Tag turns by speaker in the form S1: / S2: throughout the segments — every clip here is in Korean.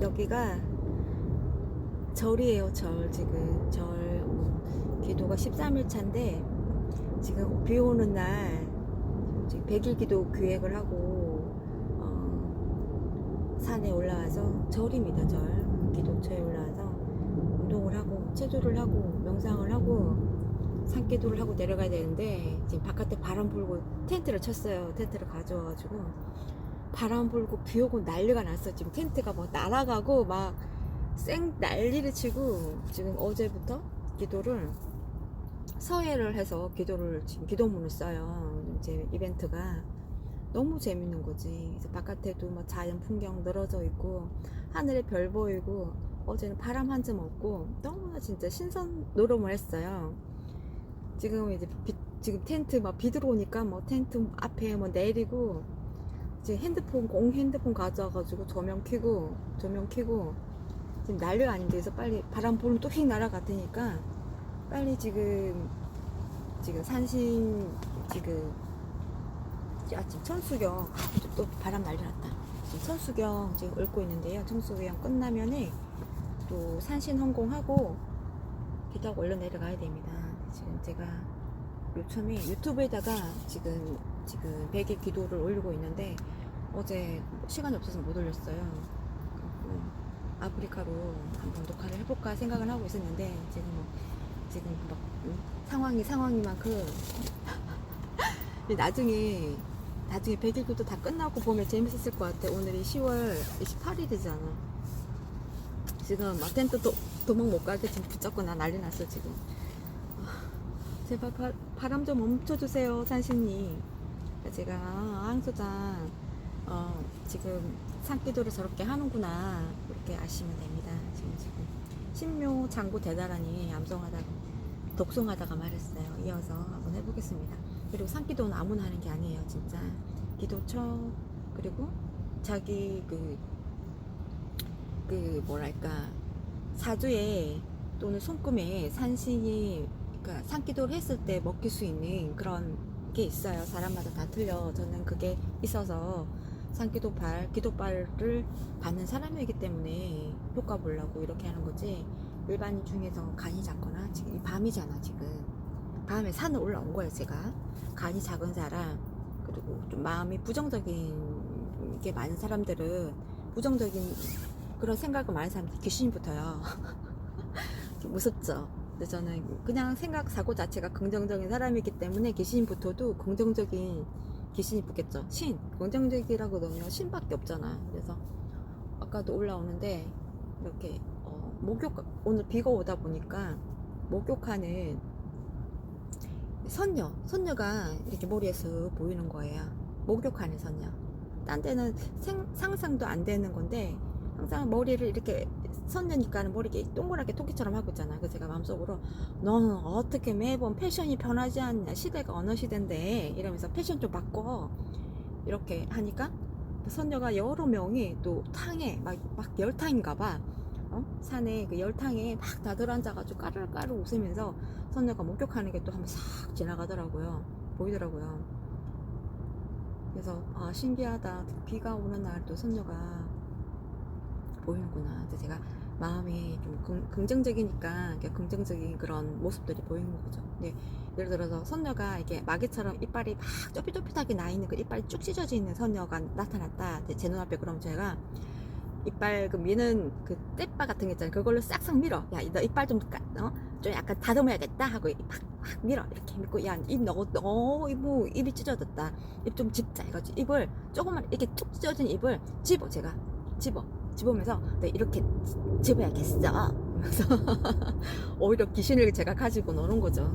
S1: 여기가 절이에요. 절. 지금 절 기도가 13일 차인데 지금 비 오는 날 지금 100일 기도 기획을 하고 산에 올라와서 절입니다. 절. 기도처에 올라와서 운동을 하고 체조를 하고 명상을 하고 산기도를 하고 내려가야 되는데 지금 바깥에 바람 불고 텐트를 쳤어요. 텐트를 가져와가지고 바람 불고 비 오고 난리가 났어. 지금 텐트가 뭐 날아가고 막 쌩 난리를 치고 지금 어제부터 기도를 서해를 해서 기도를 지금 기도문을 써요. 이제 이벤트가 너무 재밌는 거지. 그래서 바깥에도 뭐 자연 풍경 늘어져 있고 하늘에 별 보이고 어제는 바람 한 점 없고 너무나 진짜 신선 노름을 했어요. 지금 이제 지금 텐트 막 비 들어오니까 뭐 텐트 앞에 뭐 내리고 이제 공 핸드폰 가져와가지고 조명 켜고 지금 난리가 아닌데 그래서 빨리 바람 불면 또 휙 날아갔으니까 빨리 지금 산신 지금 천수경 또 바람 난리 났다. 지금 천수경 지금 읊고 있는데요. 천수경 끝나면은 또 산신 헌공하고 기도하고 얼른 내려가야 됩니다. 지금 제가 요즘에 유튜브에다가 지금 100일 기도를 올리고 있는데 어제 시간이 없어서 못 올렸어요. 아프리카로 한번 녹화를 해볼까 생각을 하고 있었는데 지금 막 상황이만큼 나중에 100일 기도 다 끝나고 보면 재밌었을 것 같아. 오늘이 10월 28일이잖아. 지금 막 텐트 도망 못 갈 때 지금 붙잡고 나 난리 났어 지금. 제발 바람 좀 멈춰주세요 산신님. 제가 항소장 지금 산기도를 저렇게 하는구나 그렇게 아시면 됩니다. 지금 신묘 장구 대다라니 독송하다가 말했어요. 이어서 한번 해보겠습니다. 그리고 산기도는 아무나 하는 게 아니에요. 진짜 기도처 그리고 자기 뭐랄까 사주에 또는 손금에 산신이 그러니까 산기도를 했을 때 먹힐 수 있는 그런 게 있어요. 사람마다 다 틀려. 저는 그게 있어서 기도발을 받는 사람이기 때문에 효과 보려고 이렇게 하는 거지. 일반인 중에서 간이 작거나 지금 밤이잖아. 지금 밤에 산을 올라온 거예요. 제가 간이 작은 사람 그리고 좀 마음이 부정적인 게 많은 사람들은 부정적인 그런 생각을 많은 사람들 귀신이 붙어요. 무섭죠. 근데 저는 그냥 사고 자체가 긍정적인 사람이기 때문에 귀신이 붙어도 긍정적인 귀신이 붙겠죠. 긍정적이라고 넣으면 신밖에 없잖아. 그래서 아까도 올라오는데 이렇게 오늘 비가 오다 보니까 목욕하는 선녀가 이렇게 머리에서 보이는 거예요. 목욕하는 선녀. 딴 데는 상상도 안 되는 건데 항상 머리를 이렇게 선녀니까는 머리가 동그랗게 토끼처럼 하고 있잖아. 그래서 제가 마음속으로 너는 어떻게 매번 패션이 변하지 않냐, 시대가 어느 시대인데 이러면서 패션 좀 바꿔 이렇게 하니까 선녀가 여러 명이 또 탕에 막 열탕인가 봐. 산에 그 열탕에 막 다들 앉아가지고 까르르 웃으면서 선녀가 목욕하는 게 또 한번 싹 지나가더라고요. 보이더라고요. 그래서 신기하다. 비가 오는 날 또 선녀가 보이는구나. 근데 제가 마음이 좀 긍정적이니까 긍정적인 그런 모습들이 보이는 거죠. 근데 예를 들어서 선녀가 이렇게 마개처럼 이빨이 막 좁깃좁깃하게 나 있는 그 이빨이 쭉 찢어져 있는 선녀가 나타났다. 제 눈앞에 그럼 제가 이빨 미는 그 떼빠 같은 거 있잖아요. 그걸로 싹싹 밀어. 야, 너 이빨 좀 약간 다듬어야겠다 하고 팍 밀어. 이렇게 밀고 야, 입이 찢어졌다. 입 좀 집자 해가지고 입을 조금만 이렇게 툭 찢어진 입을 집으면서 네, 이렇게 집어야겠어. 그래서 오히려 귀신을 제가 가지고 노는 거죠.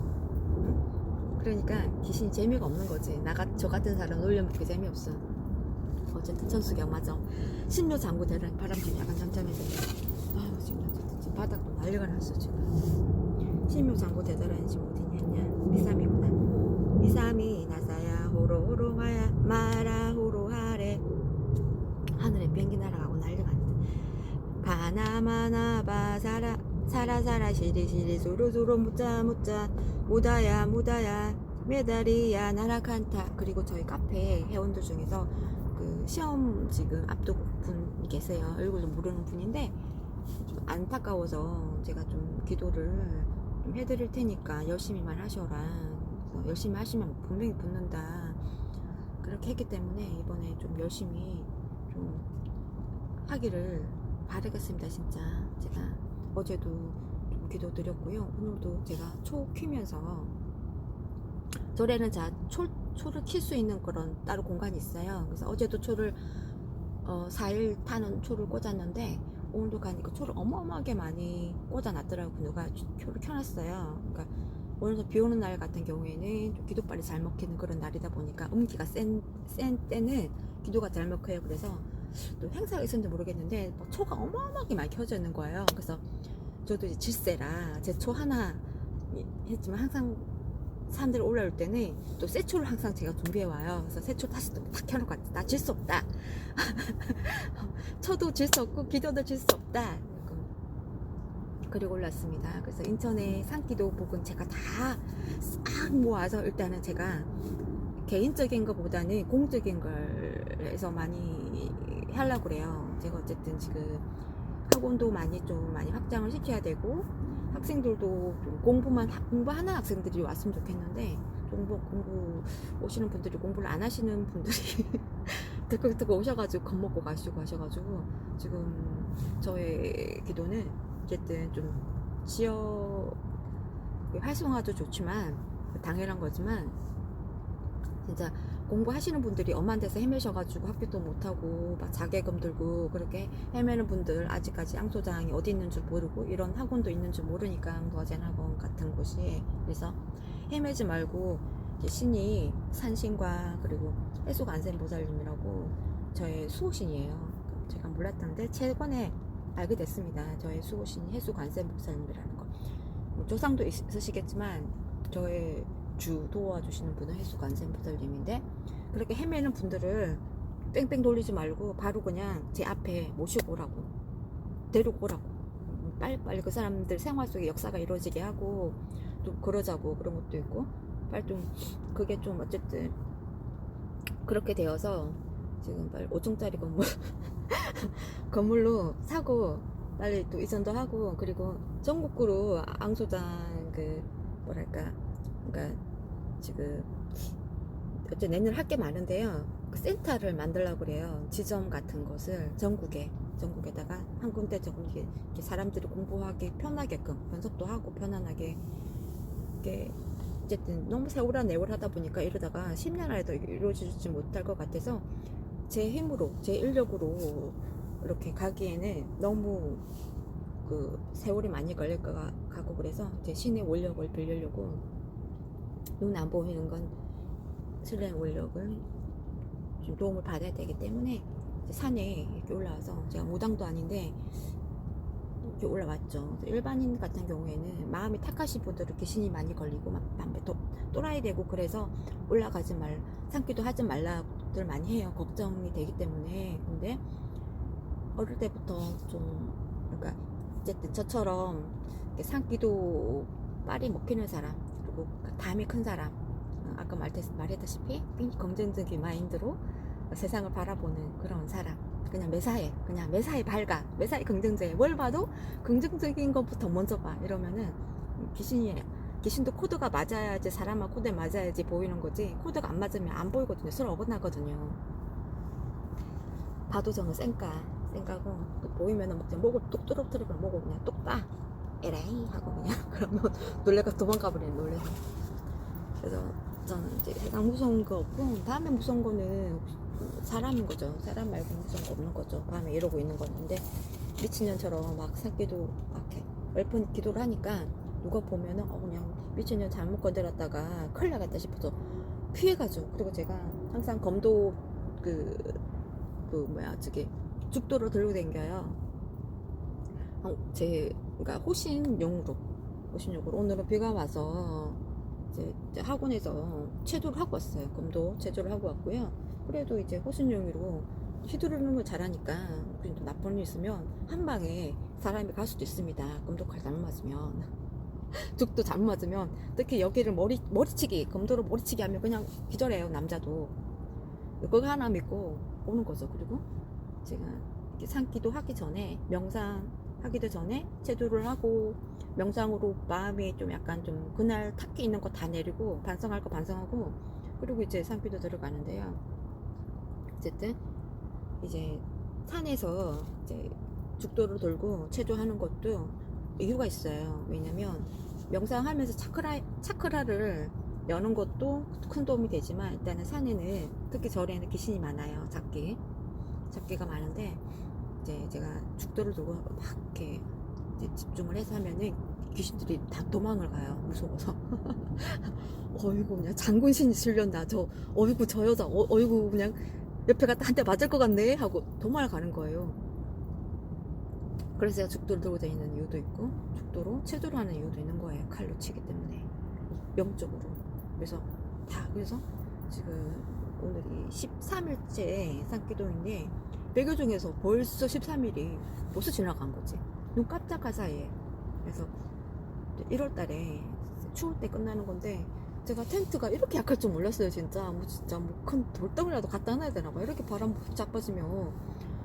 S1: 그러니까 귀신이 재미가 없는 거지. 저 같은 사람 놀려먹기 재미없어. 어쨌든 천수경 맞아. 신묘 장구 대란 바람 좀 약간 잠잠해져. 지금 바닥도 난리가 났어 지금. 신묘 장구 대단한 지금 어디냐? 미삼이구나. 미삼이 나사야 호로호로 마라 호로하래. 하늘에 비행기 날아가고 난리가 났다. 바나마나바 사라 시리시리 소로소로 무다야 메다리야 나라칸타. 그리고 저희 카페 회원들 중에서 그 시험 지금 앞두고 분 계세요. 얼굴도 모르는 분인데 좀 안타까워서 제가 좀 기도를 좀 해드릴 테니까 열심히만 하셔라. 그래서 열심히 하시면 분명히 붙는다. 그렇게 했기 때문에 이번에 좀 열심히 좀 하기를 바라겠습니다. 진짜 제가 어제도 좀 기도 드렸고요. 오늘도 제가 초 키면서 절에는 초를 킬 수 있는 그런 따로 공간이 있어요. 그래서 어제도 초를 4일 타는 초를 꽂았는데 오늘도 가니까 초를 어마어마하게 많이 꽂아놨더라고요. 누가 초를 켜놨어요. 그러니까 오늘 비 오는 날 같은 경우에는 좀 기도빨이 잘 먹히는 그런 날이다 보니까 음기가 센 때는 기도가 잘 먹혀요. 그래서 또 행사가 있었는지 모르겠는데 막 초가 어마어마하게 많이 켜져 있는 거예요. 그래서 저도 이제 질세라 제 초 하나 했지만 항상 사람들이 올라올 때는 또 새 초를 항상 제가 준비해 와요. 그래서 새 초 다시 또 탁 켜놓고 나 질 수 없다. 초도 질 수 없고 기도도 질 수 없다. 그리고 올랐습니다. 그래서 인천의 산기도 복은 제가 다 싹 모아서 일단은 제가 개인적인 것보다는 공적인 걸해서 많이 하려고 그래요. 제가 어쨌든 지금 학원도 많이 확장을 시켜야 되고 학생들도 좀 공부하는 학생들이 왔으면 좋겠는데 공부 오시는 분들이 공부를 안 하시는 분들이 득득득 오셔가지고 겁먹고 가시고 하셔가지고 지금 저의 기도는 어쨌든 좀 지역 활성화도 좋지만 당연한 거지만 진짜 공부하시는 분들이 엄한 데서 헤매셔가지고 학교도 못하고 막 자괴금 들고 그렇게 헤매는 분들 아직까지 양소장이 어디 있는 줄 모르고 이런 학원도 있는 줄 모르니까 도화젠 학원 같은 곳이 그래서 헤매지 말고 신이 산신과 그리고 해수관세음보살님이라고 저의 수호신이에요. 제가 몰랐던데 최근에 알게 됐습니다. 저의 수호신이 해수관세음보살님이라는 거. 조상도 있으시겠지만 저의 주 도와주시는 분은 해수관세음보살님인데 그렇게 헤매는 분들을 뺑뺑 돌리지 말고 바로 그냥 제 앞에 모시고 오라고 데리고 오라고 빨리빨리 그 사람들 생활 속에 역사가 이루어지게 하고 좀 그러자고 그런 것도 있고 빨리 좀 그게 좀 어쨌든 그렇게 되어서 지금 빨리 5층짜리 건물 건물로 사고 빨리 또 이전도 하고 그리고 전국구로 앙소장 그 뭐랄까 그러니까 지금 어째 내년 할 게 많은데요. 그 센터를 만들려고 그래요. 지점 같은 것을 전국에다가 한 군데 이렇게 사람들이 공부하기 편하게끔 연습도 하고 편안하게 이게 어쨌든 너무 세월아 내월 하다 보니까 이러다가 10년 안에도 이루어지지 못할 것 같아서 제 힘으로 제 인력으로 이렇게 가기에는 너무 그 세월이 많이 걸릴 것 같고 그래서 제 신의 원력을 빌리려고 눈 안 보이는 건 신의 원력을 좀 도움을 받아야 되기 때문에 산에 이렇게 올라와서 제가 무당도 아닌데 이렇게 올라왔죠. 일반인 같은 경우에는 마음이 탁하신 분들은 귀신이 많이 걸리고 막 또라이 되고 그래서 올라가지 산기도 하지 말라들 많이 해요. 걱정이 되기 때문에. 근데 어릴 때부터 좀 그러니까 어쨌든 저처럼 산기도 빨이 먹히는 사람 그리고 담이 큰 사람 아까 말했다시피 긍정적인 마인드로 세상을 바라보는 그런 사람 그냥 매사에 밝아 매사에 긍정적이야 뭘 봐도 긍정적인 것부터 먼저 봐 이러면은 귀신도 코드가 맞아야지 사람하고 코드에 맞아야지 보이는 거지 코드가 안 맞으면 안 보이거든요. 서로 어긋나거든요. 봐도 저는 쌩까고 또 보이면은 막 목을 뚝 떨어뜨리고 목을 그냥 뚝딱 에라이 하고 그냥 그러면 놀래가 도망가 버리는 놀래서 그래서 저는 이제 세상 무서운 거 없고 다음에 무서운 거는 사람인 거죠. 사람 말고 무서운 거 없는 거죠. 밤에 이러고 있는 건데 미친년처럼 막 새끼도 막 웹폰 기도를 하니까 누가 보면은 그냥 미친년 잘못 건드렸다가 큰일 나겠다 싶어서 피해가죠. 그리고 제가 항상 검도 저기 죽도를 들고 다녀요. 그러니까 호신용으로 오늘은 비가 와서 이제 학원에서 체조를 하고 왔어요. 검도 체조를 하고 왔고요. 그래도 이제 호신용으로 휘두르는 걸 잘하니까 그래도 나쁜 일 있으면 한 방에 사람이 갈 수도 있습니다. 검도칼 잘못 맞으면 죽도 잘못 맞으면 특히 여기를 머리치기 검도로 머리치기 하면 그냥 기절해요. 남자도 그거 하나 믿고 오는 거죠. 그리고 제가 산기도 하기 전에 명상하기도 전에 체조를 하고 명상으로 마음이 좀 약간 좀 그날 탁기 있는 거 다 내리고 반성할 거 반성하고 그리고 이제 산기도 들어가는데요. 어쨌든 이제 산에서 이제 죽도를 돌고 체조하는 것도 이유가 있어요. 왜냐면 명상하면서 차크라를 여는 것도 큰 도움이 되지만 일단은 산에는 특히 절에는 귀신이 많아요. 잡기가 많은데 이제 제가 죽도를 두고 막 이렇게 이제 집중을 해서 하면은 귀신들이 다 도망을 가요. 무서워서. 어이구 그냥 장군신이 실렸나 저 어이구 저 여자 어이구 그냥 옆에 갔다 한 대 맞을 것 같네 하고 도망을 가는 거예요. 그래서 제가 죽도를 들고 다니는 이유도 있고 죽도로 체조를 하는 이유도 있는 거예요. 칼로 치기 때문에 영적으로. 그래서 지금 오늘이 13일째 산기도인데 매교 중에서 벌써 13일이 벌써 지나간 거지. 눈 깜짝할 사이에. 그래서 1월달에 추울 때 끝나는 건데 제가 텐트가 이렇게 약할 줄 몰랐어요. 진짜 뭐 큰 돌덩이라도 갖다 놔야 되나 봐. 이렇게 바람 자빠지면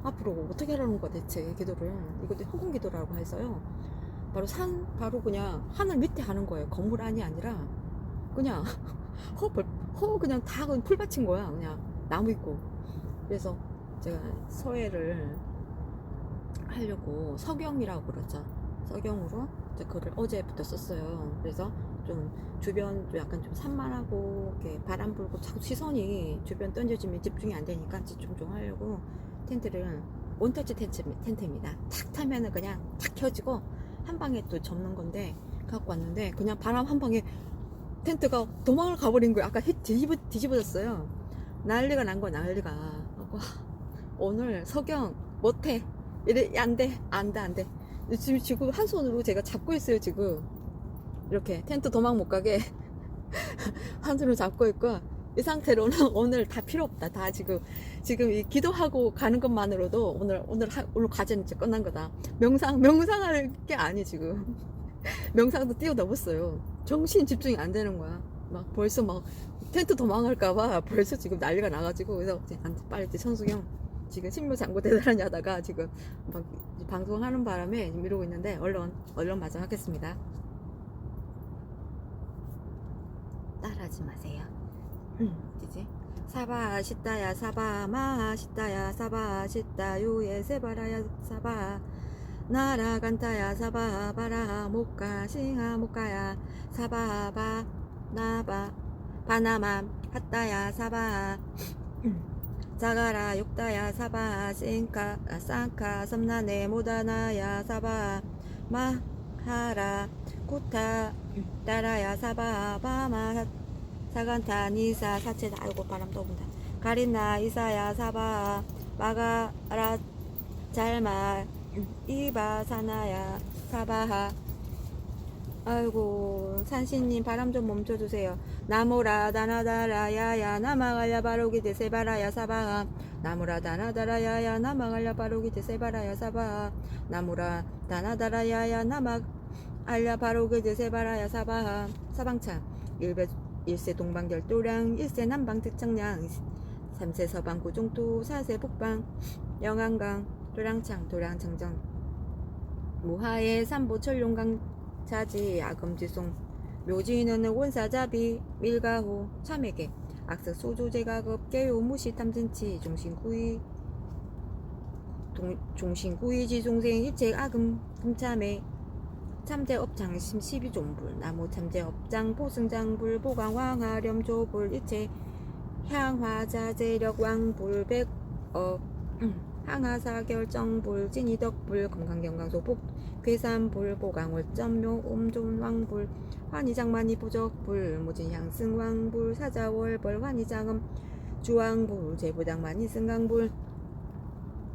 S1: 앞으로 어떻게 하라는 거야 대체 기도를. 이것도 허공 기도라고 해서요. 바로 그냥 하늘 밑에 하는 거예요. 건물 안이 아니라 그냥 그냥 다 그냥 풀 받친 거야. 그냥 나무 있고. 그래서 제가 서예를 하려고 석영이라고 그러죠. 석영으로 이제 글을 어제부터 썼어요. 그래서 좀 주변 좀 약간 좀 산만하고 이렇게 바람 불고 자꾸 시선이 주변 던져지면 집중이 안 되니까 집중 좀 하려고 텐트를 원터치 텐트입니다. 탁 타면은 그냥 탁 켜지고 한 방에 또 접는 건데 갖고 왔는데 그냥 바람 한 방에 텐트가 도망을 가버린 거예요. 아까 뒤집어졌어요. 난리가 난 거야. 난리가. 오늘 석영 못해. 이래 안돼. 지금 한 손으로 제가 잡고 있어요. 지금 이렇게 텐트 도망 못 가게 한 손으로 잡고 있고 이 상태로는 오늘 다 필요 없다. 다 지금 이 기도하고 가는 것만으로도 오늘 과제는 이제 끝난 거다. 명상할 게 아니 지금. 명상도 뛰어넘었어요. 정신 집중이 안 되는 거야. 막 벌써 막 텐트 도망갈까봐 벌써 지금 난리가 나가지고 그래서 빨리 이제 천수경 지금 신묘장구 대단하게 하다가 지금 막 방송하는 바람에 미루고 있는데 얼른 마저하겠습니다. 따라하지 마세요. 어디지? 사바 시다야 사바 마 시다야 사바 시다 요예 세바라야 사바 나라간타야 사바 바라 못가 싱하 못가야 사바바 나바 바나마 핫다야 사바 자가라 육다야 사바 싱카 쌍카 섬나네 모다나야 사바 마하라 쿠타 따라야 사바 바마 사간타 니사 사체다. 아이고 바람 또 분다. 가린나 이사야 사바 마가라 잘마 이바 사나야 사바하. 아이고 산신님 바람 좀 멈춰주세요. 나무라 다나다라 야야 나마갈야 바로기 데세바라야 사바하. 나무라 다나다라 야야 나마갈야 바로기 데세바라야 사바하. 나무라 다나다라 야야 나마갈야 바로기 데세바라야 사바하. 사방차 일세 동방결도량 일세 남방 특정량 삼세 서방 구중토 사세 북방 영안강 도량창정 무하의 삼보 철룡강 자지 아금지송 묘지는 원사자비 밀가호 참에게 악석 소조제가급 개요 무시 탐진치 종신구이 지종생 일체 아금 금참에 참제업 장심 12종불 나무 참제업 장 보승장불 보강왕하렴 조불 일체 향화자재력 왕불 백업 항하사결정불 진이덕불 건강경강소복 괴산불 보강월점묘 옴존왕불 환희장만이 부적불 무진향승왕불 사자월벌 환희장음 주왕불 제부당만이 승강불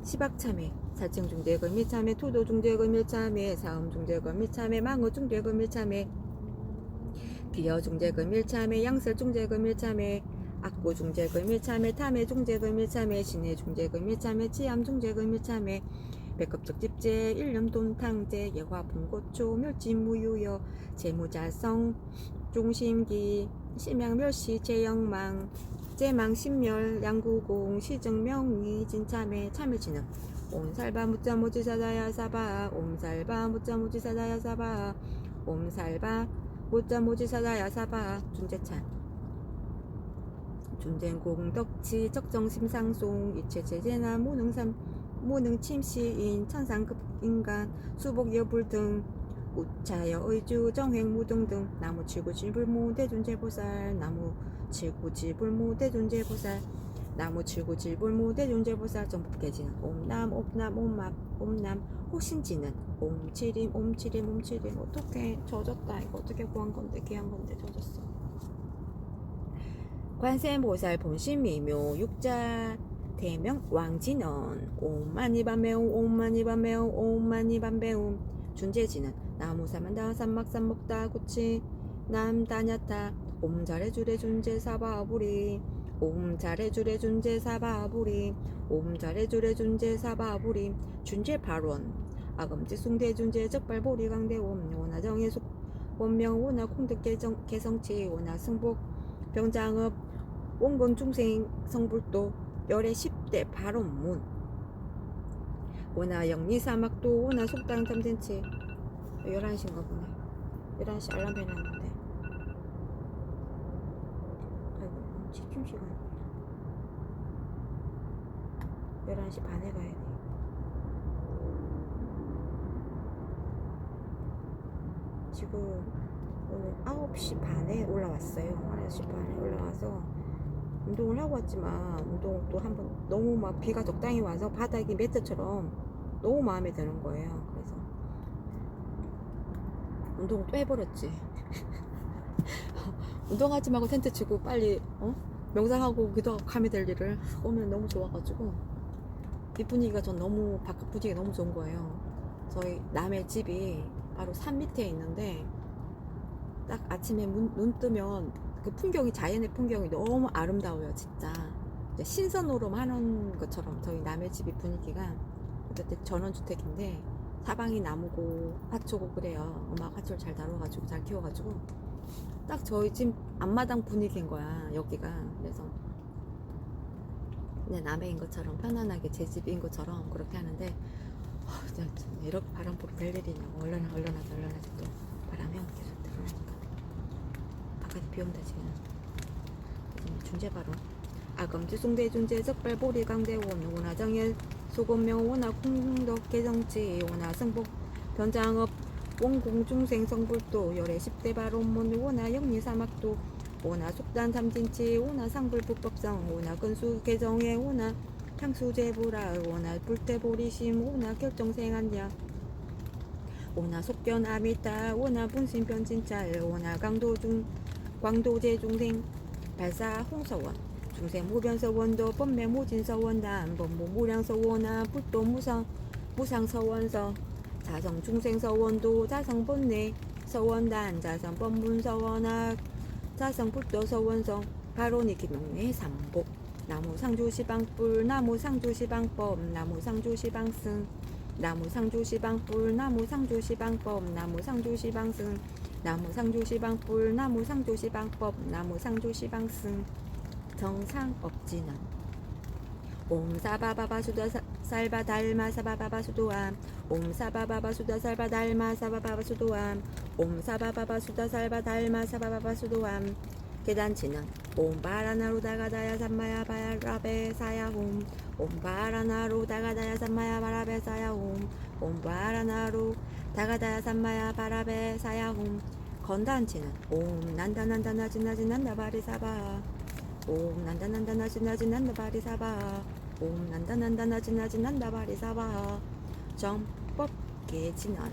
S1: 시박참회 살증중대금 밀참회 투도중대금 밀참회 사음중대금 밀참회 망어중대금 밀참회 기여중대금 밀참회 양설중대금 밀참회 악보중재금 밀참회 탐해중재금 밀참회 신해중재금 밀참회 치암중재금 밀참회 백급적 집재 일념돈탕제 예화분고초 멸진무유여 재무자성 종심기 심양멸시 재영망 제망신멸 양구공 시증명리 진참회 참회진음 옴살바 무자모지 사다야 사바 옴살바 무자모지 사다야 사바 옴살바 무자모지 사다야 사바 준재찬 준쟁공덕치 적정심상송 이체체제나 무능침시인 천상급인간 수복여불등 우차여 의주 정횡무등등 나무칠구질불무 대존재보살 나무칠구질불무 대존재보살 나무칠구질불무 대존재보살 정법계지는 옴남 옴남 옴합 옴남 호신지는 옴치림 옴치림 옴치림 어떻게 젖었다 이거 어떻게 구한건데 귀한건데 젖었어 관세음보살 본심미묘 육자 대명 왕진원 옴마니밤매움 옴마니밤매움 옴마니밤매움 준재지는 나무사만다 삼막삼목다 구치 남다냐타 옴자레주레 준재 사바부리 옴자레주레 준재 사바부리 옴자레주레 준재 사바부리 준재발원 아금지 숭대 준재 적발보리 강대옴 오나정의 속 원명 오나 콩득 개성치 오나 승복 병장업 원건 중생 성불도 열의 10대 발원문 오나 영리사막도 오나 속당 잠든치 11시인가 보네 11시 알람 해놨는데 아이고 취침 시간이구나 11시 반에 가야 돼 지금 오늘 9시 반에 올라왔어요 9시 반에 올라와서 운동을 하고 왔지만 운동을 또 한번 너무 막 비가 적당히 와서 바닥이 매트처럼 너무 마음에 드는 거예요 그래서 운동을 또 해버렸지 운동하지 말고 텐트 치고 빨리 명상하고 기도하고 가면 될 일을 오면 너무 좋아가지고 이 분위기가 전 너무 바깥 분위기가 너무 좋은 거예요 저희 남의 집이 바로 산 밑에 있는데 딱 아침에 눈 뜨면 그 풍경이 자연의 풍경이 너무 아름다워요 진짜 신선으로 하는 것처럼 저희 남의 집이 분위기가 어쨌든 전원주택인데 사방이 나무고 화초고 그래요 엄마가 화초를 잘 다뤄가지고 잘 키워가지고 딱 저희 집 앞마당 분위기인 거야 여기가 그래서 내 남해인 것처럼 편안하게 제 집인 것처럼 그렇게 하는데 이렇게 바람 보러 될 일이냐고 얼른 하자 또 바람이 계속 들어오니까 바깥에 비 온다 지금 준재바로 아검지 숭대 준재 적발 보리 강대원 오나정일 소금명 오나 콩덕 개정치 오나 승복 변장업 원공중생 성불도 열의 10대 발원문 오나 영리사막도 오나 속단 삼진치 오나 상불불법성 오나 근수 개정회 오나 향수제보라 오나 불태보리심 오나 결정생한야 오나 속견 아미따 오나 분신변진짤 오나 광도제 중생 발사 홍서원 중생 무변서원도 법매 모진서원단 법무 무량서원아 불도 무상서원서 자성 중생서원도 자성 법내 서원단 자성 법문서원학 자성 불도 서원서 바로니 기명내 삼복 나무 상주시방불 나무 상주시방법 나무 상주시방승 나무 상주시방불 나무 상주시방법 나무 상주시방승 나무 상주시방불 나무 상주시방법 나무 상주시방승 정상업진원 옴사바바바수다 살바달마사바바바수도암 옴사바바바수다 살바달마사바바바수도암 옴사바바바수다 살바달마사바바바수도암 계단치는 옴바라나로 다가다야 삼마야 바라베 사야홈 옴바라나로 다가다야 삼마야 바라베 사야홈 옴바라나로 다가다야 삼마야 바라베 사야홈 건단치는 옴 난다난다나지나지난다 바리사바 옴 난다난다나지나지난다 바리사바 옴 난다난다나지나지난다 바리사바 정법계진원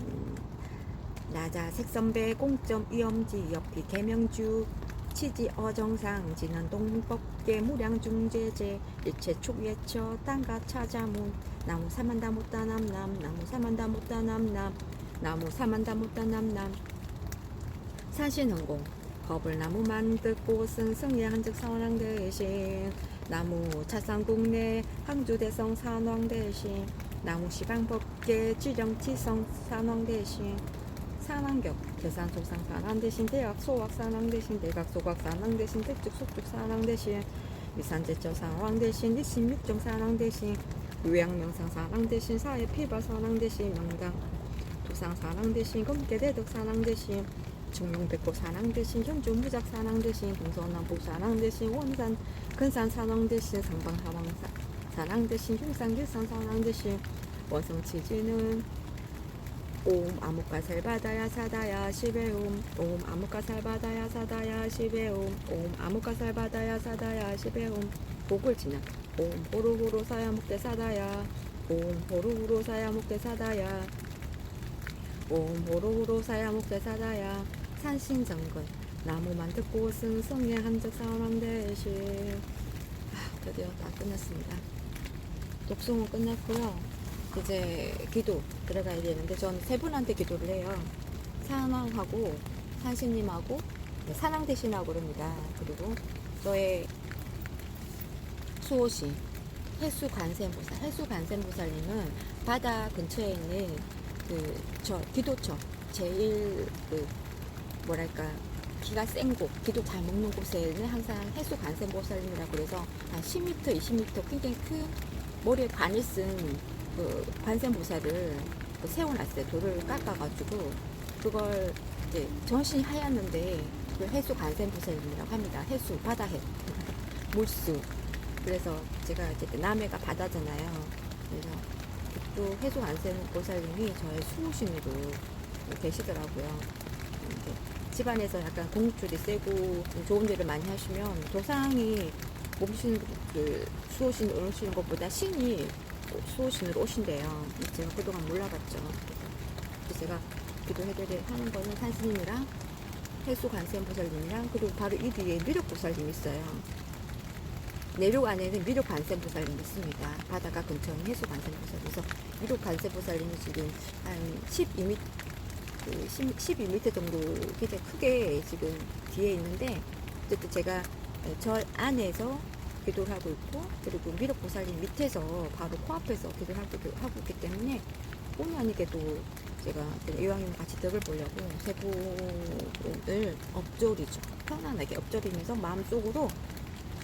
S1: 나자 색선배 공점 위험지 옆이 개명주 치지 어정상 지난 동법계 무량중재제 일체 촉예처 땅가 찾아문 나무 사만다 못다 남남 나무 사만다 못다 남남 나무 사만다 못다 남남 산신흥공 거불나무 만들 곳은 승예 한즉 선왕 대신 나무 차상국내 항주대성 산왕 대신 나무 시방법계 지정치성 산왕 대신 산왕격 계산속상 산왕 대신 대학 소학 산왕 대신 대각 소각 산왕 대신 대축 속축 산왕 대신 위산제처 산왕 대신 일심육정 산왕 대신 요양명상 사랑 대신 사회 피바 사랑 대신 명당 도상 사랑 대신 검계대덕 사랑 대신 중용백고 사랑 대신 현주무작 사랑 대신 동서남북 사랑 대신 원산 근산 사랑 대신 상방 사랑 대신 흉산길산 사랑 대신 원성치지는 옴 아무가살바다야 사다야 시베옴 옴 아무가살바다야 사다야 시베옴 옴 아무가살바다야 사다야 시베옴 복을 지나 옴 호루호루 사야 목대 사다야 옴 호루호루 사야 목대 사다야 옴 호루호루 사야 목대 사다야 산신정근 나무만 듣고 승성의 한적 사람 대신 드디어 다 끝났습니다. 독송은 끝났고요. 이제 기도 들어가야 되는데 전 세 분한테 기도를 해요. 산왕하고 산신님하고 산왕 대신하고 그럽니다. 그리고 저의 수호신 해수관세음보살 해수관세음보살님은 바다 근처에 있는 저 기도처 제일 뭐랄까 기가 센 곳, 기도 잘 먹는 곳에는 항상 해수관세음보살님이라고 그래서 한 10m, 20m 굉장히 큰 머리에 관을 쓴 관세음보살을 세워놨어요. 돌을 깎아가지고 그걸 이제 전신이 하얗는데 그 해수관세음보살님이라고 합니다. 해수, 바다해, 물수. 그래서 제가 이제 남해가 바다잖아요. 그래서 또 해수관세음보살님이 저의 수호신으로 계시더라고요. 집안에서 약간 공줄이 세고 좋은 일을 많이 하시면 조상이 몸신 수호신으로 오시는 것보다 신이 수호신으로 오신대요. 제가 그동안 몰라봤죠. 그래서 제가 기도해드려 하는 거는 산스님이랑 해수관세음보살님이랑 그리고 바로 이 뒤에 미륵보살님이 있어요. 내륙 안에는 미륵관세음보살님이 있습니다. 바다가 근처인 해수관세음보살. 그래서 미륵관세음보살님이 지금 한 12m 12m 정도 굉장히 크게 지금 뒤에 있는데 어쨌든 제가 절 안에서 기도를 하고 있고 그리고 미륵보살님 밑에서 바로 코앞에서 기도를 하고 있기 때문에 본의 아니게도 제가 이왕이면 같이 덕을 보려고 세 분을 엎조리죠. 편안하게 엎조리면서 마음속으로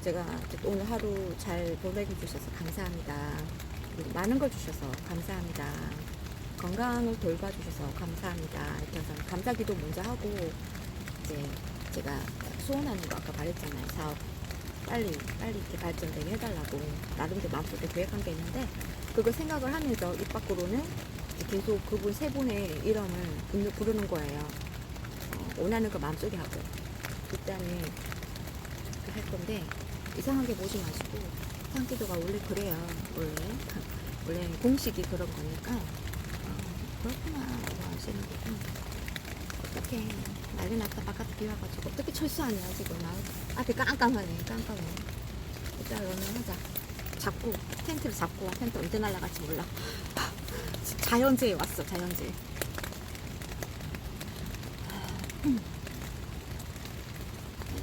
S1: 제가 오늘 하루 잘 보내게 주셔서 감사합니다. 그리고 많은 걸 주셔서 감사합니다. 건강을 돌봐주셔서 감사합니다. 이렇게 해서 감사기도 먼저 하고 이제 제가 소원하는 거 아까 말했잖아요. 사업 빨리 이렇게 발전되게 해달라고 나름대로 마음속에 계획한 게 있는데 그걸 생각을 하면서 입 밖으로는 계속 그분 세 분의 이름을 부르는 거예요. 원하는 거 마음속에 하고 일단은 이렇게 할 건데 이상하게 보지 마시고 상기도가 원래 그래요. 원래 공식이 그런 거니까 그렇구나 라고 하시는 거고 어떻게 난리 났다 바깥에 비 와가지고 어떻게 철수하냐 지금 앞에 깜깜하네. 일단 오늘 하자. 잡고 텐트를 잡고 텐트 언제 날라갈지 몰라. 자연재해 왔어. 자연재해.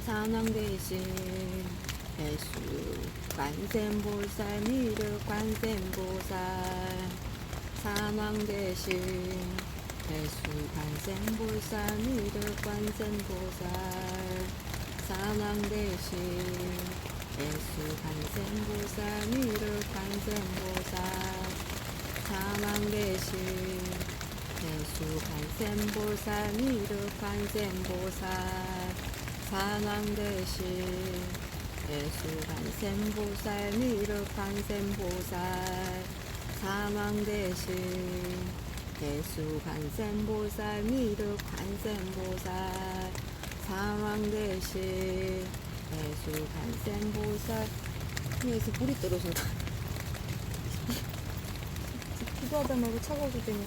S1: 산왕 대신 해수 관세음보살 미륵 관세음보살 산왕 대신 해수 관세음보살 미륵 관세음보살 산왕 대신 해수 관세음보살 미륵 관세음보살 산왕 대신 해수 관세음보살 미륵 관세음보살 산왕 대신 해수 관세음보살 미륵 관세음보살 산왕 대신 해수 관세음보살 미륵 관세음보살 산왕 대신 해수 관세음보살 위에서 물이 떨어진다. 기도하다 말고 차가워서 되네.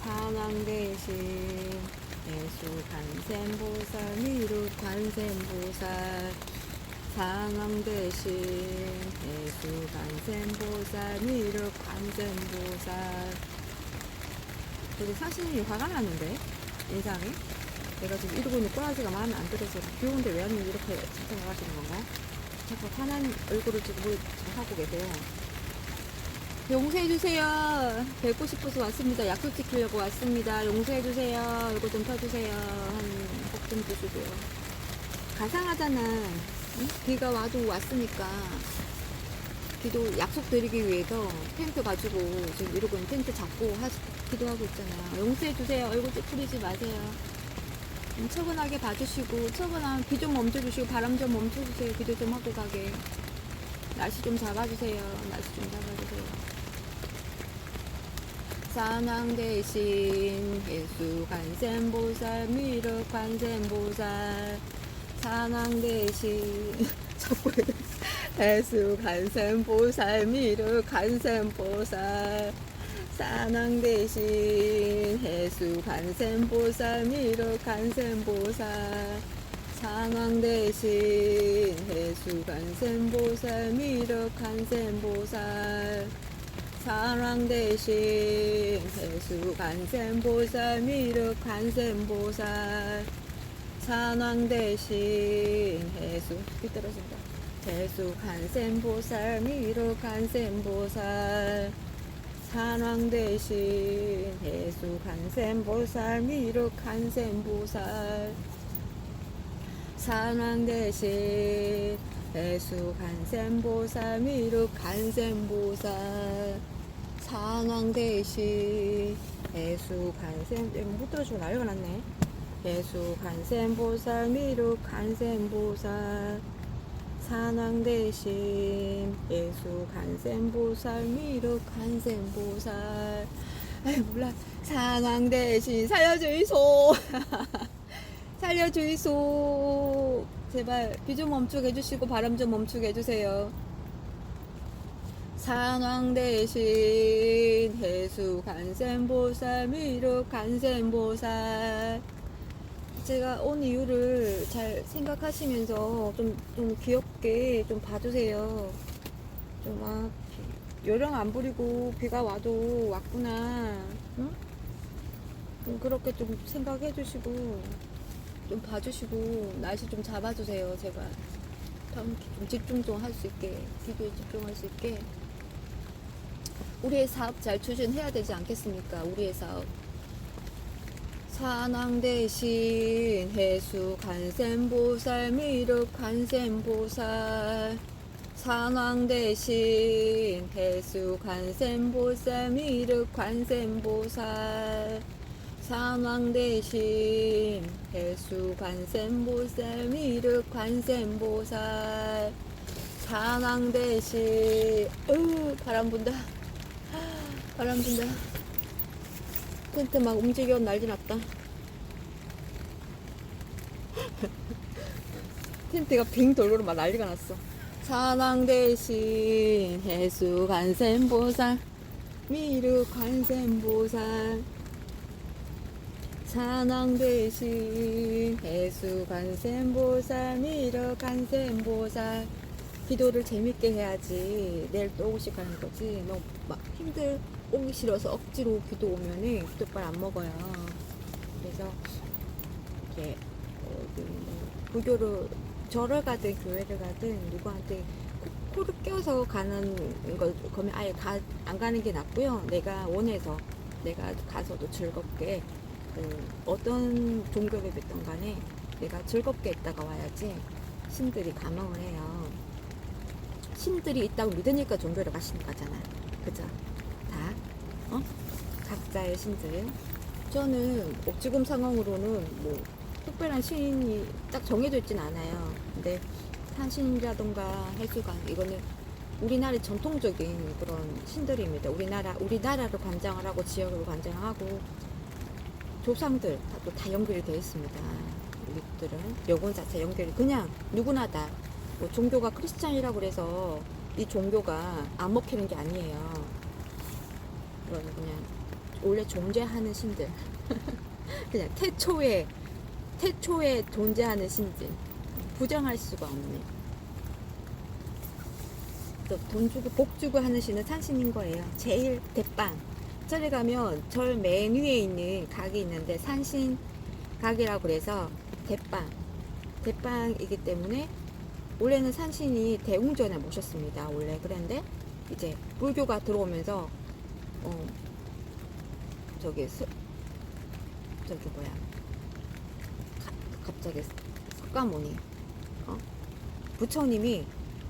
S1: 산왕 대신 해수 관세음보살 미륵 관세음보살 산왕 대신 해수 관세음보살 미륵 관세음보살. 그리고 사실 화가 났는데 인상이 내가 지금 이러고 있는 꼬라지가 마음에 안 들어서 비 오는데 왜 언니 이렇게 나가시는 건가? 자꾸 화난 얼굴을 지금 하고 계세요. 용서해주세요. 뵙고 싶어서 왔습니다. 약속 지키려고 왔습니다. 용서해주세요. 이거 좀 펴주세요. 꼭 좀 주시고요. 가상하잖아. 응? 비가 와도 왔으니까 기도 약속 드리기 위해서 텐트 가지고 지금 이러고 텐트 잡고 기도하고 있잖아요. 용서해 주세요. 얼굴 찌푸리지 마세요. 처분하게 봐주시고, 처분하면 비 좀 멈춰주시고, 바람 좀 멈춰주세요. 기도 좀 하고 가게. 날씨 좀 잡아주세요. 날씨 좀 잡아주세요. 산왕 대신 예수 관세음보살 미륵 관세음보살 산왕 대신 자꾸 예수 관세음보살 미륵 관세음보살 산왕 대신 예수 관세음보살 미륵 관세음보살 산왕 대신 예수 관세음보살 미륵 관세음보살 산왕 대신 예수 관세음보살 미륵 관세음보살 산왕 대신 예수 떨어진다. 예수 관세음보살 미륵 관세음보살 산왕 대신 예수 관세음보살 미륵 관세음보살 산왕 대신 예수 관세음보살 미륵 관세음보살 산왕 대신 예수 관세음 못 들어주고 난리가 났네. 예수 관세음보살 미륵 관세음보살 산왕 대신 예수 관세음보살 미륵 관세음보살 아이 몰라. 산왕 대신 살려주이소. 살려주이소. 제발 비 좀 멈추게 해주시고 바람 좀 멈추게 해주세요. 산왕 대신 예수 관세음보살 미륵 관세음보살 제가 온 이유를 잘 생각하시면서 좀 귀엽게 좀 봐주세요. 좀 요령 안 부리고 비가 와도 왔구나. 응? 좀 그렇게 좀 생각해 주시고 좀 봐주시고 날씨 좀 잡아주세요. 제발 다음 좀 집중 좀 할 수 있게 기도에 집중할 수 있게 우리의 사업 잘 추진해야 되지 않겠습니까? 우리의 사업 산왕 대신 예수 관세음보살 미륵 관세음보살 산왕 대신 예수 관세음보살 미륵 관세음보살 산왕 대신 예수 관세음보살 미륵 관세음보살 산왕 대신 바람 분다. 바람 분다. 텐트 막 움직여 난리 났다. 텐트가 빙 돌고로 막 난리가 났어. 산왕 대신 예수 관세음보살 미륵 관세음보살 산왕 대신 예수 관세음보살 미륵 관세음보살 기도를 재밌게 해야지 내일 또 오고 싶어하는 거지. 너무 막 오기 싫어서 억지로 기도 오면은 기도빨 안 먹어요. 그래서 이렇게 불교를 절을 가든 교회를 가든 누구한테 코를 껴서 가는 걸 그러면 아예 안 가는 게 낫고요. 내가 원해서 내가 가서도 즐겁게 어떤 종교를 믿던 간에 내가 즐겁게 있다가 와야지 신들이 감흥을 해요. 신들이 있다고 믿으니까 종교를 가시는 거잖아. 그죠? 다 각자의 신들. 저는 지금 상황으로는 뭐 특별한 신이 딱 정해져 있진 않아요. 근데 산신이라던가 해수관 이거는 우리나라의 전통적인 그런 신들입니다. 우리나라를 관장을 하고 지역으로 관장을 하고 조상들 다 연결이 되어 있습니다. 우리들은 여권 자체 연결이 그냥 누구나 다 뭐 종교가 크리스찬이라고 그래서 이 종교가 안 먹히는 게 아니에요. 이거는 그냥 원래 존재하는 신들. 그냥 태초에 존재하는 신들. 부정할 수가 없네. 또 돈 주고 복 주고 하는 신은 산신인 거예요. 제일 대빵. 절에 가면 절 맨 위에 있는 각이 있는데 산신 각이라고 그래서 대빵이기 때문에 원래는 산신이 대웅전에 모셨습니다. 원래 그런데 이제 불교가 들어오면서 저기 뭐야 갑자기 석가모니 부처님이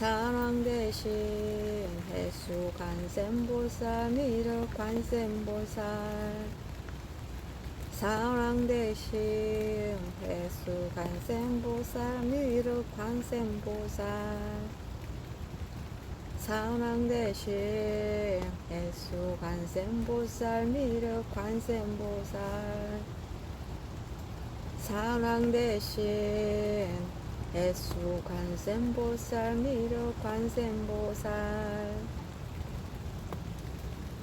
S1: 사랑 대신 해수 관세음보살 미륵 관세음보살 사랑 대신 해수 관세음보살 미륵 관세음보살 사랑 대신 해수 관세음보살 미륵 관세음보살 사랑 대신 해수 관세음보살 미륵 관세음보살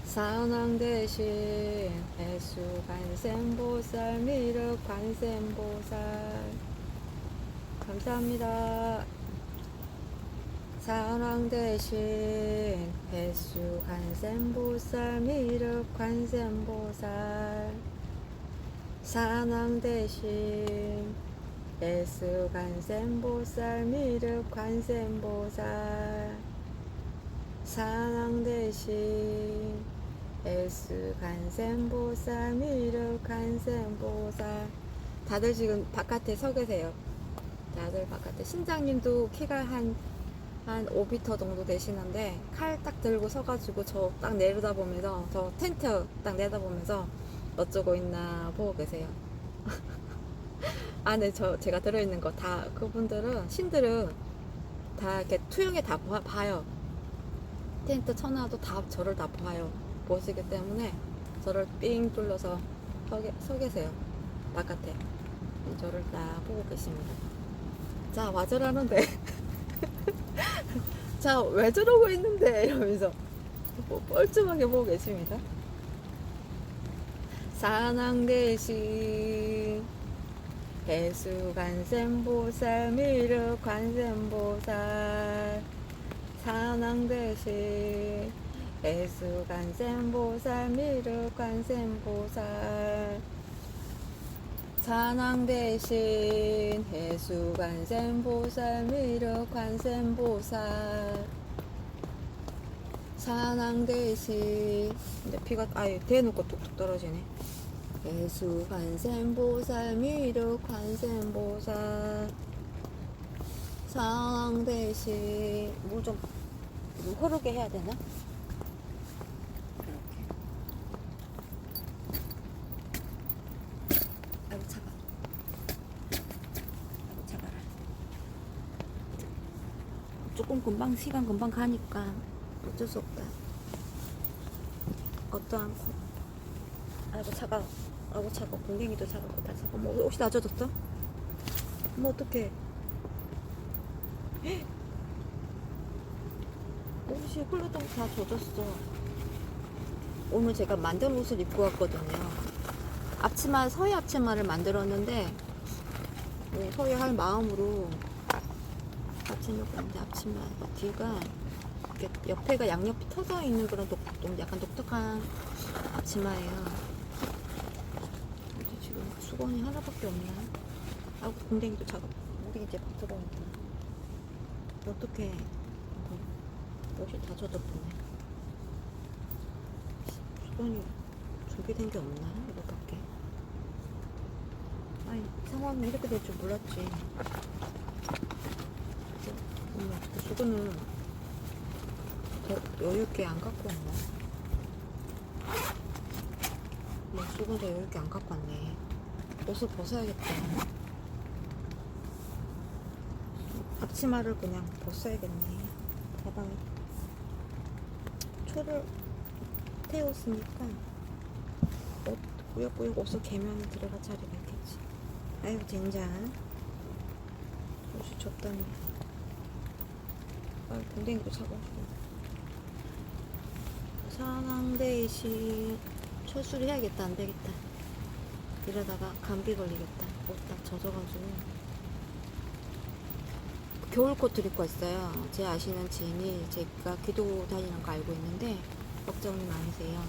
S1: 사랑 대신 해수 관세음보살 미륵 관세음보살 감사합니다. 사랑 대신 해수 관세음보살 미륵 관세음보살 사랑 대신 해수 관세음보살 미륵 관세음보살 사랑 대신 해수 관세음보살 미륵 관세음보살 다들 지금 바깥에 서 계세요. 다들 바깥에 신장님도 키가 한 5m 정도 되시는데 칼 딱 들고 서가지고 저 딱 내려다보면서 저 텐트 딱 내다보면서 어쩌고 있나 보고 계세요. 안에 제가 들어있는 거 다 그분들은 신들은 다 이렇게 투영에 다 봐요. 텐트 쳐놔도 다 저를 다 봐요. 보시기 때문에 저를 삥 뚫려서 서 계세요. 바깥에 저를 다 보고 계십니다. 자 와저라는데 자 왜 저러고 있는데 이러면서 뻘쭘하게 보고 계십니다. 사랑 대신 해수 관세음보살 미륵 관세음보살 사랑 대신 해수 관세음보살 미륵 관세음보살 사랑 대신 해수 관세음보살 미륵 관세음보살 사랑 대신 근데 피가 대놓고 뚝뚝 떨어지네. 해수 관세음보살 미륵 관세음보살 사랑 대신 물 좀 흐르게 해야 되나? 이렇게. 아이고 차가. 아이고 차가라. 조금 금방 시간 금방 가니까 어쩔 수 없다. 어떠한 아이고 차가. 아이고 차가. 공댕이도 차갑고 다 차가. 뭐 옷이 다 젖었어? 뭐 어떡해. 옷이 흘러던 거 다 젖었어. 오늘 제가 만든 옷을 입고 왔거든요. 앞치마, 서해 앞치마를 만들었는데 서해 할 마음으로 앞치마 입었는데 앞치마 뒤가 이렇게 옆에가 양옆이 터져 있는 그런 약간 독특한 앞치마예요. 근데 지금 수건이 하나밖에 없나? 아이고 공댕이도 작아. 우리 이제 막 들어온다. 어떡해. 옷이 다 젖었네. 수건이 준비된 게 없나? 이거밖에. 아니 상황이 이렇게 될 줄 몰랐지. 그 수건을 더 여유있게 안 갖고 왔나? 수건 더 여유있게 안 갖고 왔네. 옷을 벗어야겠다. 앞치마를 그냥 벗어야겠네. 가방에 초를 태웠으니까 옷 꾸역꾸역 옷을 개면 들어갈 자리가 있겠지. 아유 젠장. 옷이 좁다니. 아유 동댕이도 차가웠어. 사랑 대신 철수를 해야겠다. 안 되겠다. 이러다가 감기 걸리겠다. 옷 딱 젖어가지고. 겨울 코트를 입고 왔어요. 제 아시는 지인이 제가 기도 다니는 거 알고 있는데 걱정이 많으세요.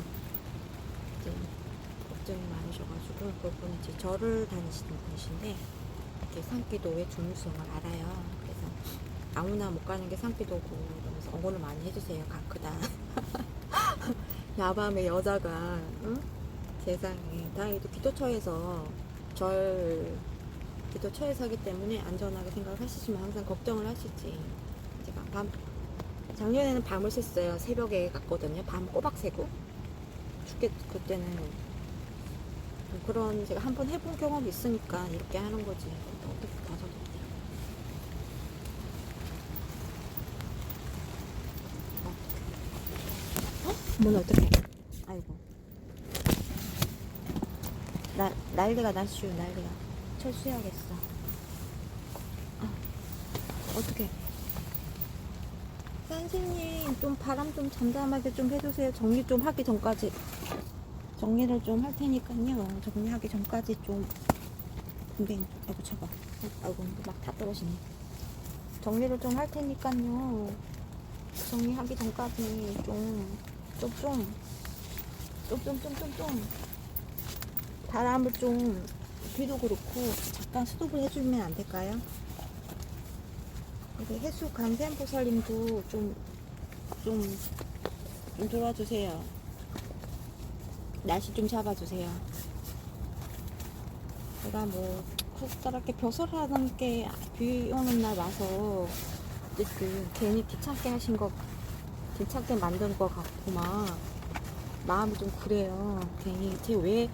S1: 이제 걱정이 많으셔가지고 그분이 이제 절을 다니시는 분이신데 이렇게 산기도의 중요성을 알아요. 그래서 아무나 못 가는 게 산기도고 이러면서 응원을 많이 해주세요. 가크다. 야밤에 여자가 응? 세상에. 다행히도 기도처에서 기도처에서 하기 때문에 안전하게 생각을 하시지만 항상 걱정을 하시지. 제가 작년에는 밤을 샜어요. 새벽에 갔거든요. 밤 꼬박 새고. 그때는 그런 제가 한번 해본 경험이 있으니까 이렇게 하는 거지. 어떻게 다 젖었대. 문 어떡해. 아이고. 난리가 났슈, 난리가. 철수해야겠어. 어떡해. 선생님, 좀 바람 좀 잠잠하게 좀 해주세요. 정리 좀 하기 전까지. 정리를 좀 할 테니까요. 정리하기 전까지 좀. 근데, 아이고, 잡아. 아이고, 막 다 떨어지네. 정리를 좀 할 테니까요. 정리하기 전까지 좀. 바람을 좀, 비도 그렇고, 잠깐 스톱을 해주면 안 될까요? 우리 해수 간센보살님도 좀 도와주세요. 날씨 좀 잡아주세요. 제가 뭐, 그렇게 벼슬하는 게 비 오는 날 와서, 괜히 귀찮게 만든 것 같구만. 마음이 좀 그래요. 괜히, 쟤 왜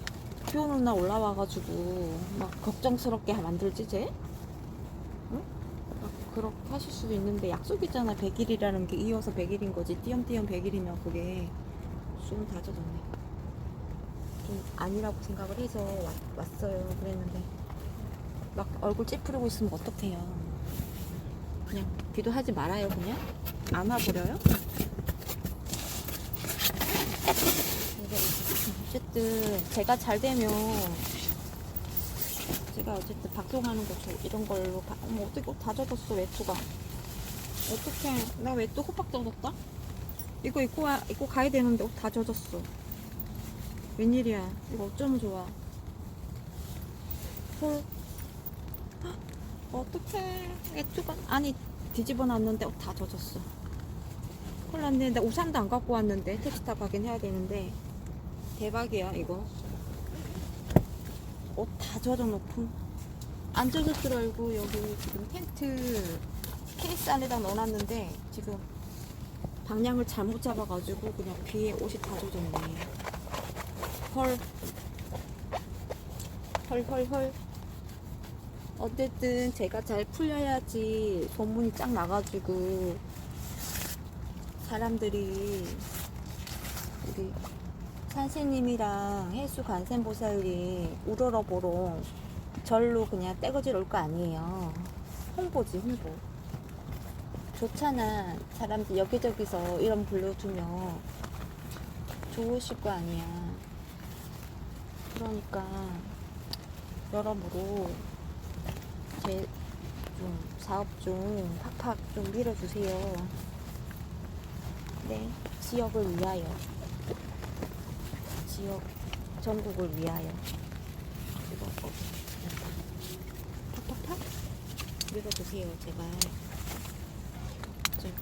S1: 비 오는 날 올라와가지고, 막 걱정스럽게 만들지, 쟤? 응? 그렇게 하실 수도 있는데 약속이잖아. 100일이라는 게 이어서 100일인 거지. 띄엄띄엄 100일이면 그게 좀 다 젖었네. 좀 아니라고 생각을 해서 왔어요. 그랬는데 막 얼굴 찌푸리고 있으면 어떡해요. 그냥 기도하지 말아요. 그냥 안 와버려요. 어쨌든 제가 잘 되면 제가 어쨌든 방송하는 거 이런 걸로 어머 어떻게 다 젖었어. 외투가 어떡해. 나 외투 호박 젖었다. 이거 입고 가야 되는데 옷 다 젖었어. 웬일이야. 이거 어쩌면 좋아. 헐. 어떡해. 외투가 아니 뒤집어 놨는데 옷 다 젖었어. 큰일 났네. 나 우산도 안 갖고 왔는데 택시 타고 가긴 해야 되는데 대박이야 이거. 옷 다 젖어놓고 안 젖을 줄 알고 여기 지금 텐트 케이스 안에다 넣어놨는데 지금 방향을 잘못 잡아가지고 그냥 비에 옷이 다 젖었네. 헐. 어쨌든 제가 잘 풀려야지 소문이 쫙 나가지고 사람들이 우리 선생님이랑 해수 관세음보살님 우러러보러 절로 그냥 떼거지로 올 거 아니에요. 홍보지, 홍보. 좋잖아. 사람들 여기저기서 이름 불러주면 좋으실 거 아니야. 그러니까 여러모로 제 좀 사업 좀 팍팍 좀 밀어주세요. 네, 지역을 위하여. 지역 전국을 위하여. 이거 팍팍팍 밀어주세요. 제발.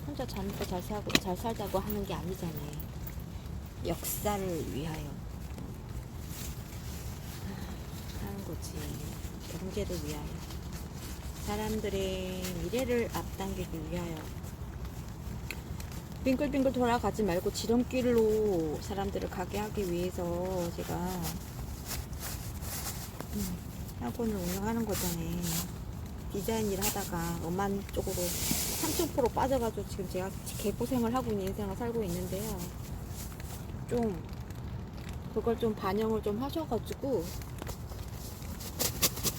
S1: 혼자 잘먹고 잘 살자고 하는 게 아니잖아요. 역사를 위하여 하는 거지. 경제를 위하여. 사람들의 미래를 앞당기기 위하여. 빙글빙글 돌아가지 말고 지름길로 사람들을 가게 하기 위해서 제가 학원을 운영하는 거잖아요. 디자인 일 하다가 음악 쪽으로 30% 빠져가지고 지금 제가 개고생을 하고 있는 인생을 살고 있는데요. 좀 그걸 좀 반영을 좀 하셔가지고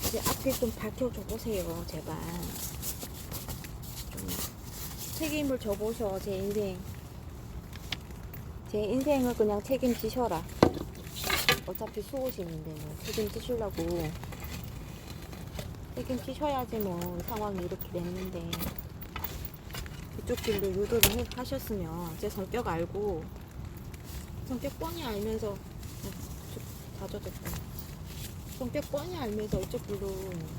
S1: 이제 앞에 좀 밝혀줘 보세요. 제발 좀 책임을 져보셔. 제 인생을 그냥 책임지셔라. 어차피 수호신인데 뭐 책임지시려고 책임지셔야지 뭐 상황이 이렇게 됐는데 그쪽 길로 유도를 하셨으면 제 성격 알고 성격 뻔히 알면서 다 젖었다. 성격 뻔히 알면서 이쪽 길로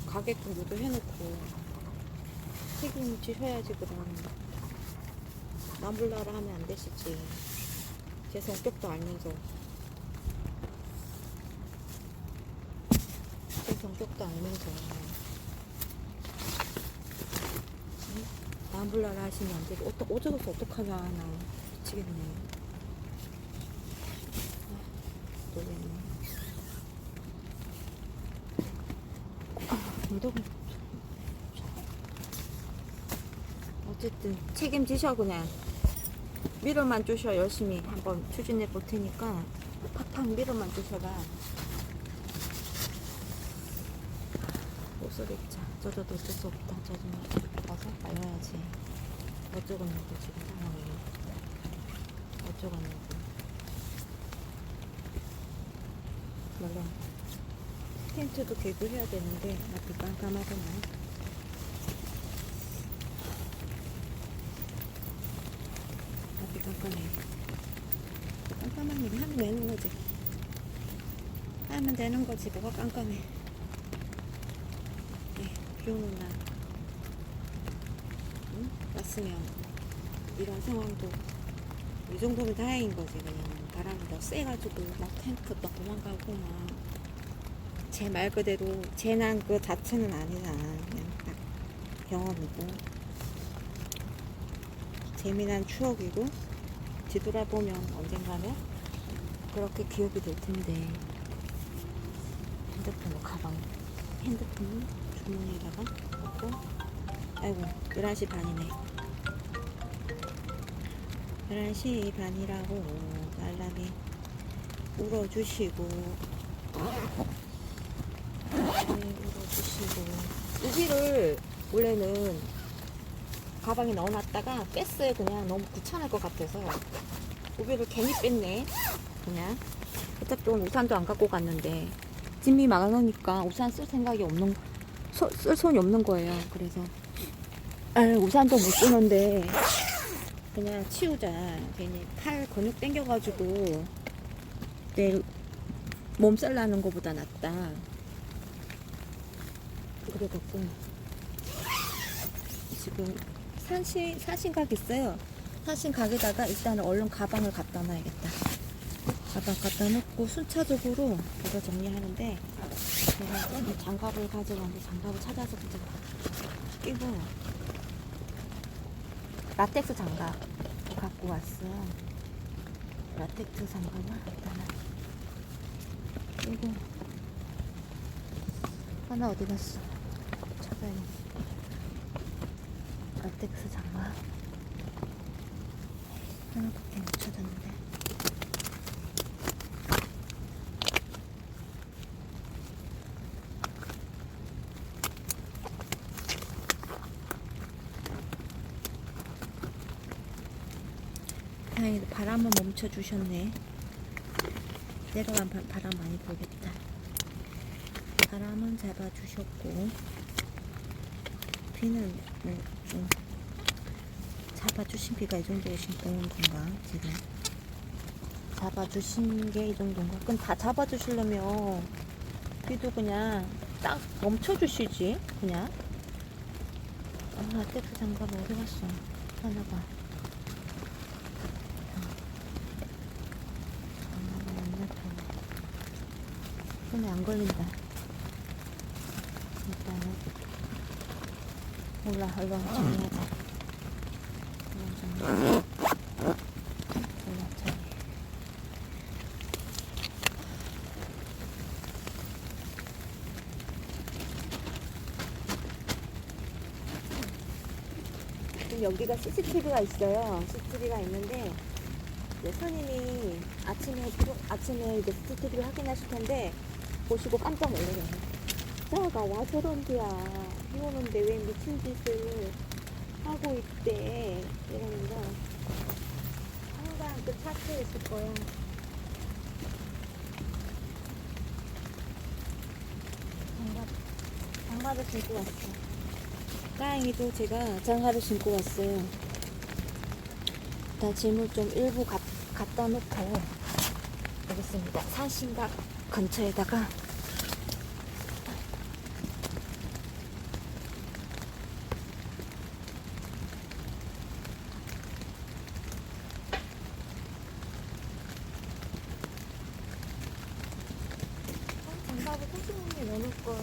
S1: 가게끔 유도해놓고 책임지셔야지. 그럼 남불나라 하면 안 되시지. 제 성격도 알면서 바람 불라라 하시면 안 되고, 어쩌고서 어떡하냐, 나 미치겠네. 모르겠네. 운동을. 어쨌든 책임지셔. 그냥 밀어만 주셔. 열심히 한번 추진해 볼 테니까 팍팍 밀어만 주셔봐. 목소리 자 저도 어쩔 수 없다. 저 좀 가서 말려야지. 어쩌겠냐고 지금 상황이. 어쩌겠냐고. 물론 텐트도 개조해야 되는데 앞이 깜깜하구나. 앞이 깜깜해. 깜깜한 일이 하면 되는 거지. 하면 되는 거지. 뭐가 깜깜해. 네, 비 오는 날 응? 왔으면 이런 상황도 이 정도면 다행인 거지. 그냥 바람이 더 세가지고 막 텐트 막 도망가고 막 제 말 그대로 재난 그 자체는 아니잖아. 그냥 딱 경험이고 재미난 추억이고 뒤돌아보면 언젠가는 그렇게 기억이 될 텐데. 핸드폰 가방, 핸드폰 주머니에다가 넣고. 아이고 11시 반이네. 11시 반이라고 알람이 울어주시고 울어주시고. 우비를 원래는 가방에 넣어놨다가 뺐어요. 그냥 너무 귀찮을 것 같아서 우비를 괜히 뺐네. 그냥 어차피 오늘 우산도 안 갖고 갔는데 짐이 많으니까 우산 쓸 생각이 없는, 쓸 손이 없는 거예요. 그래서 우산도 못 쓰는데 그냥 치우자. 괜히 팔 근육 땡겨가지고 내 몸살 나는 거보다 낫다. 그래갖고 지금 사신각 있어요. 사신각에다가 일단은 얼른 가방을 갖다 놔야겠다. 가방 갖다 놓고 순차적으로 그거 정리하는데, 제가 장갑을 가져갔는데 장갑을 찾아서 그냥 끼고 라텍스 장갑 갖고 왔어요. 라텍스 장갑을 일단은 끼고. 하나 어디 갔어? 찾아야겠네. 라텍스 장갑 하나밖에 못 찾았는데. 다행히도 바람은 멈춰주셨네. 내려간 바람 많이 불겠다. 바람은 잡아주셨고, 비는 뭐 좀 잡아주신 비가 이 정도신 건가? 지금 잡아주신 게 이 정도인가? 그럼 다 잡아주시려면 비도 그냥 딱 멈춰주시지. 그냥. 라텍스 장갑 어디 갔어? 하나가 손에 안 걸린다. 일단은 몰라. 얼른 정리하자. 얼른 정리하자. 몰라, 정리. 지금 여기가 CCTV가 있어요. CCTV가 있는데 손님이 아침에 이제 CCTV를 확인하실 텐데 보시고 깜짝 놀래요. 자가 와 저런데야. 비 오는데 왜 미친 짓을 하고 있대. 이러면서 항상 그 차트에 있을 거야. 장갑을 신고 왔어. 다행히도 제가 장갑을 신고 왔어요. 일단 짐을 좀 일부 갖다 놓고 오겠습니다. 산신각 근처에다가 장갑을 호수무늬에 넣어놓을 걸.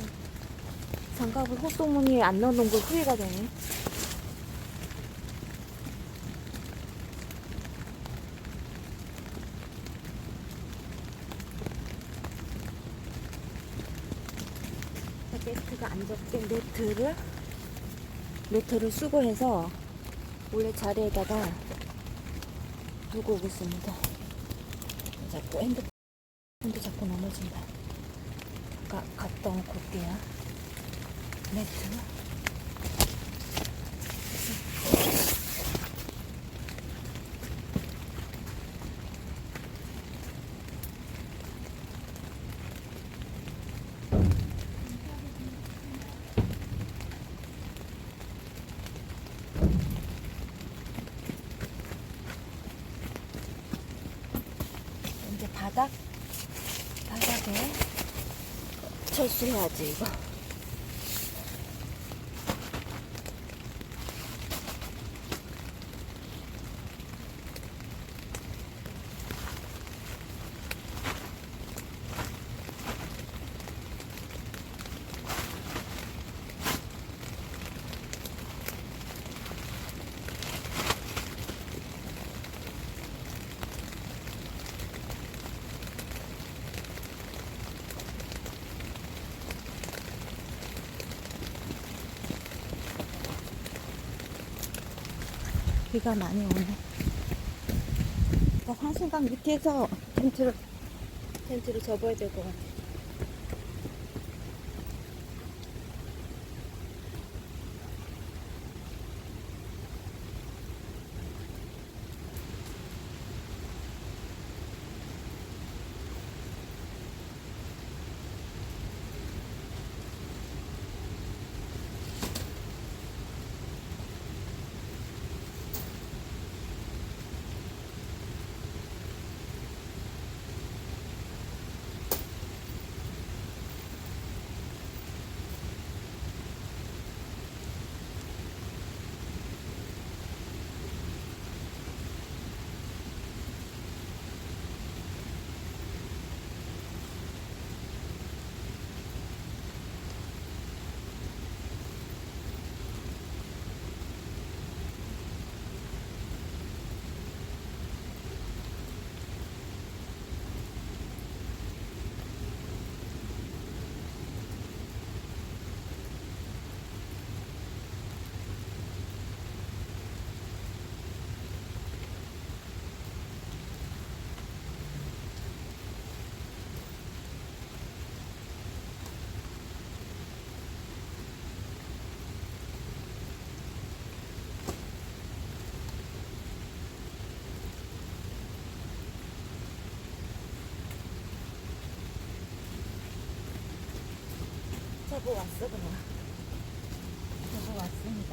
S1: 장갑을 호수무늬에 안 넣어놓은 걸 후회가 되네. 간접된 매트를 수거해서 원래 자리에다가 두고 오겠습니다. 자꾸 핸드폰도 자꾸 넘어진다. 갖다 놓고 올게요. 매트. 이제 바닥에 철수해야지 이거. 비가 많이 오네. 황순강 밑에서 텐트를 접어야 될 것 같아. 접어 왔어 그냥. 접어 왔습니다.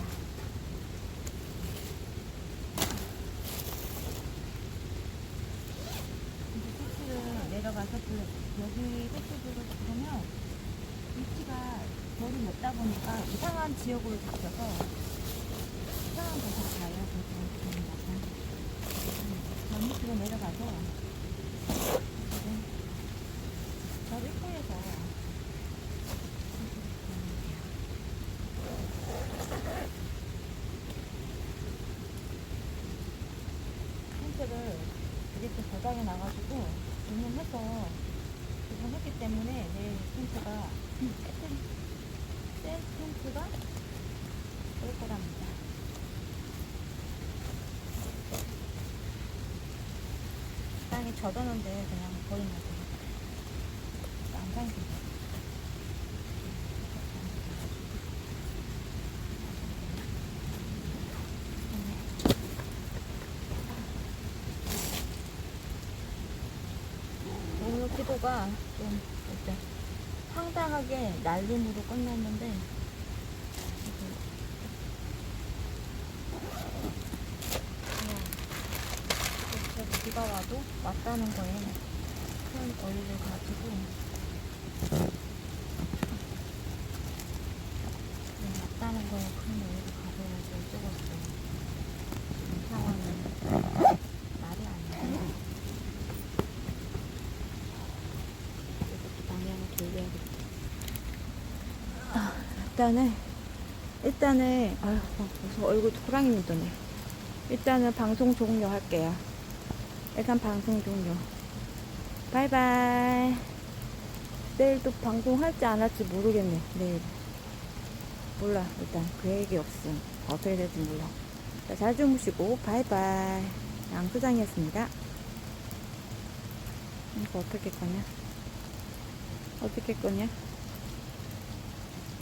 S1: 이제 택시를 내려가서 여기 택시들을 보면 위치가 별이 높다 보니까 이상한 지역으로 잡혀서 이상한 곳에 가요. 그래서 밑으로 내려가서 저 입구에서 텐트를 이렇게 바닥에 놔가지고 주문했기 때문에 내일 텐트가 새 텐트가 올 거랍니다. 땅에 젖었는데 그냥 버리면 돼요. 안 상해요. 오늘 기도가 좀 일단 황당하게 날림으로 끝났는데 그냥 비가 와도 왔다는 거에 큰 어이를 가지고 왔다는 거에 큰 어이를 가져야지 찍었어요. 이 상황은 말이 안 돼요. 이것도 방향을 돌려야겠다. 일단은 아휴 벌써 얼굴 호랑이 묻었네. 일단은 방송 종료할게요. 일단 방송 종료. 바이바이. 내일도 방송할지 안 할지 모르겠네. 내일 몰라. 일단 계획이 없음. 어떻게 될지 몰라. 자, 잘 주무시고 바이바이. 양소장이었습니다. 이거 어떻게 거냐? 어떻게 거냐?